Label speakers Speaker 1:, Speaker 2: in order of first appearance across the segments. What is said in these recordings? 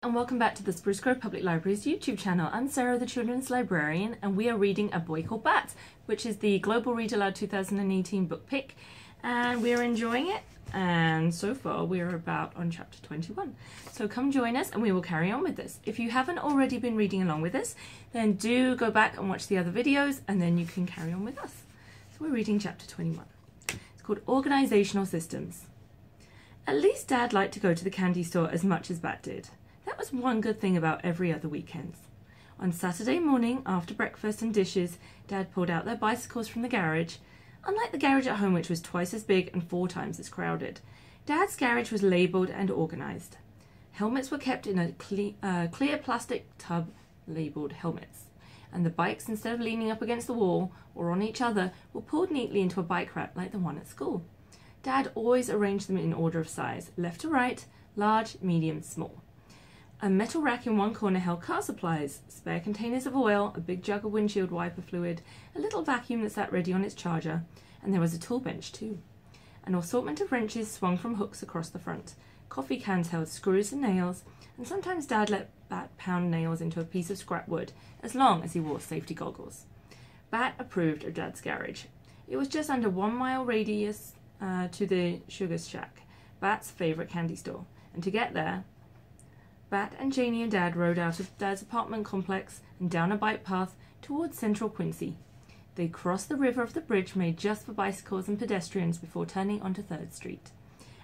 Speaker 1: and welcome back to the Spruce Grove Public Library's YouTube channel. I'm Sarah, the Children's Librarian, and we are reading A Boy Called Bat, which is the Global Read Aloud 2018 book pick, and we are enjoying it, and so far we are about on chapter 21. So come join us and we will carry on with this. If you haven't already been reading along with us, then do go back and watch the other videos, and then you can carry on with us. So we're reading chapter 21. It's called Organizational Systems. At least Dad liked to go to the candy store as much as Bat did. That was one good thing about every other weekends. On Saturday morning, after breakfast and dishes, Dad pulled out their bicycles from the garage. Unlike the garage at home, which was twice as big and 4 times as crowded, Dad's garage was labelled and organised. Helmets were kept in a clear plastic tub labelled helmets, and the bikes, instead of leaning up against the wall or on each other, were pulled neatly into a bike rack like the one at school. Dad always arranged them in order of size, left to right, large, medium, small. A metal rack in one corner held car supplies, spare containers of oil, a big jug of windshield wiper fluid, a little vacuum that sat ready on its charger, and there was a tool bench too. An assortment of wrenches swung from hooks across the front. Coffee cans held screws and nails, and sometimes Dad let Bat pound nails into a piece of scrap wood, as long as he wore safety goggles. Bat approved of Dad's garage. It was just under 1 mile radius to the Sugar Shack, Bat's favourite candy store, and to get there, Bat and Janie and Dad rode out of Dad's apartment complex and down a bike path towards central Quincy. They crossed the river of the bridge made just for bicycles and pedestrians before turning onto 3rd Street.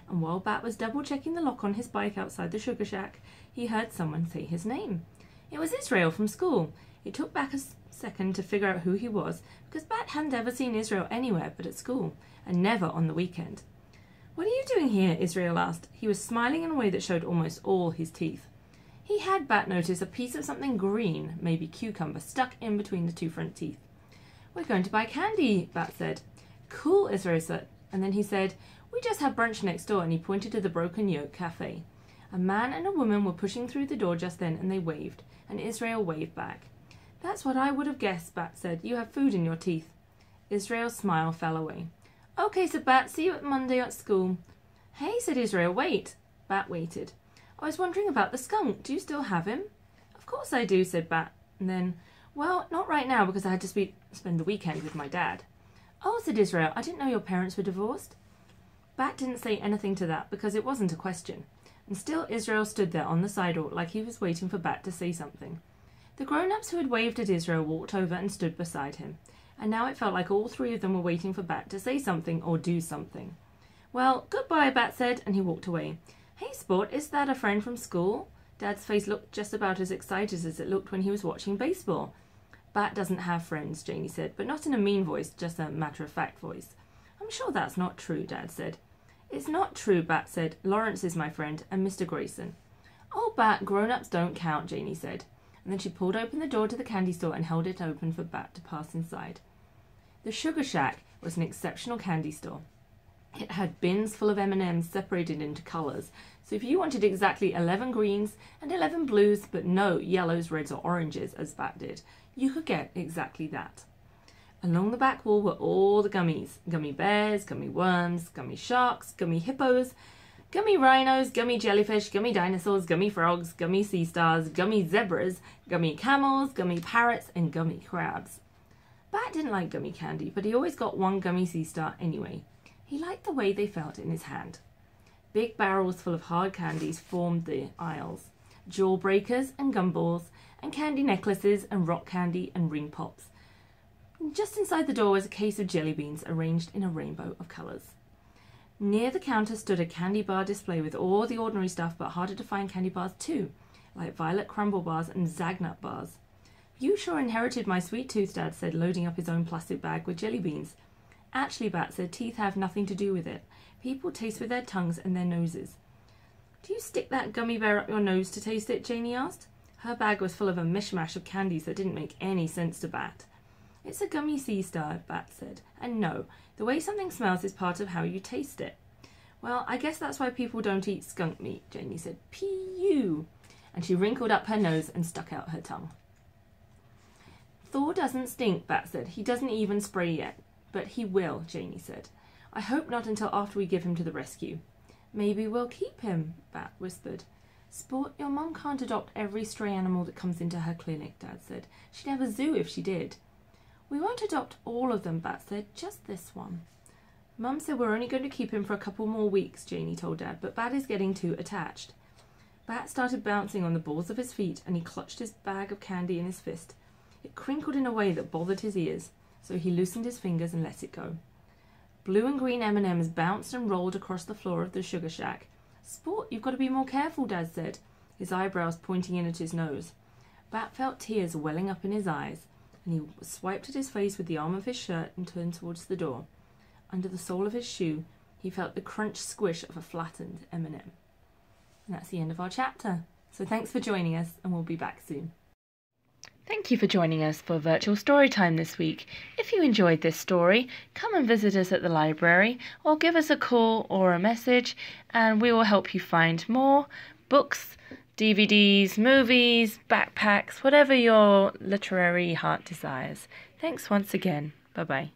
Speaker 1: And while Bat was double-checking the lock on his bike outside the Sugar Shack, he heard someone say his name. It was Israel from school. It took Bat a second to figure out who he was, because Bat hadn't ever seen Israel anywhere but at school, and never on the weekend. "What are you doing here?" Israel asked. He was smiling in a way that showed almost all his teeth. He had, Bat noticed, a piece of something green, maybe cucumber, stuck in between the 2 front teeth. "We're going to buy candy," Bat said. "Cool," Israel said. And then he said, "We just had brunch next door," and he pointed to the Broken Yoke Cafe. A man and a woman were pushing through the door just then, and they waved, and Israel waved back. "That's what I would have guessed," Bat said. "You have food in your teeth." Israel's smile fell away. "Okay," said Bat. "See you at Monday at school." "Hey," said Israel. "Wait." Bat waited. "I was wondering about the skunk. Do you still have him?" "Of course I do," said Bat. And then, "Well, not right now because I had to spend the weekend with my dad." "Oh," said Israel. "I didn't know your parents were divorced." Bat didn't say anything to that because it wasn't a question. And still Israel stood there on the sidewalk like he was waiting for Bat to say something. The grown-ups who had waved at Israel walked over and stood beside him. And now it felt like all 3 of them were waiting for Bat to say something or do something. "Well, goodbye," Bat said, and he walked away. "Hey, Sport, is that a friend from school?" Dad's face looked just about as excited as it looked when he was watching baseball. "Bat doesn't have friends," Janie said, but not in a mean voice, just a matter-of-fact voice. "I'm sure that's not true," Dad said. "It's not true," Bat said. "Lawrence is my friend, and Mr. Grayson." "Oh, Bat, grown-ups don't count," Janie said. And then she pulled open the door to the candy store and held it open for Bat to pass inside. The Sugar Shack was an exceptional candy store. It had bins full of M&Ms separated into colours, so if you wanted exactly 11 greens and 11 blues, but no yellows, reds or oranges, as Bat did, you could get exactly that. Along the back wall were all the gummies: gummy bears, gummy worms, gummy sharks, gummy hippos, gummy rhinos, gummy jellyfish, gummy dinosaurs, gummy frogs, gummy sea stars, gummy zebras, gummy camels, gummy parrots, and gummy crabs. Bat didn't like gummy candy, but he always got 1 gummy sea star anyway. He liked the way they felt in his hand. Big barrels full of hard candies formed the aisles: jaw breakers and gumballs, and candy necklaces and rock candy and ring pops. And just inside the door was a case of jelly beans arranged in a rainbow of colours. Near the counter stood a candy bar display with all the ordinary stuff, but harder to find candy bars too, like violet crumble bars and Zagnut bars. "You sure inherited my sweet tooth," Dad said, loading up his own plastic bag with jelly beans. "Actually," Bat said, "teeth have nothing to do with it. People taste with their tongues and their noses." "Do you stick that gummy bear up your nose to taste it?" Janie asked. Her bag was full of a mishmash of candies that didn't make any sense to Bat. "It's a gummy sea star," Bat said. "And no, the way something smells is part of how you taste it." "Well, I guess that's why people don't eat skunk meat," Janie said. "P.U." And she wrinkled up her nose and stuck out her tongue. "Thor doesn't stink," Bat said. "He doesn't even spray yet." "But he will," Janie said. "I hope not until after we give him to the rescue." "Maybe we'll keep him," Bat whispered. Sport, your mum can't adopt every stray animal that comes into her clinic, Dad said. She'd have a zoo if she did. We won't adopt all of them, Bat said, just this one. Mum said we're only going to keep him for a couple more weeks, Janie told Dad, but Bat is getting too attached. Bat started bouncing on the balls of his feet and he clutched his bag of candy in his fist. It crinkled in a way that bothered his ears, so he loosened his fingers and let it go. Blue and green M&Ms bounced and rolled across the floor of the sugar shack. Sport, you've got to be more careful, Dad said, his eyebrows pointing in at his nose. Bat felt tears welling up in his eyes, and he swiped at his face with the arm of his shirt and turned towards the door. Under the sole of his shoe, he felt the crunch squish of a flattened M&M. And that's the end of our chapter. So thanks for joining us, and we'll be back soon. Thank you for joining us for Virtual Storytime this week. If you enjoyed this story, come and visit us at the library or give us a call or a message and we will help you find more books, DVDs, movies, backpacks, whatever your literary heart desires. Thanks once again. Bye-bye.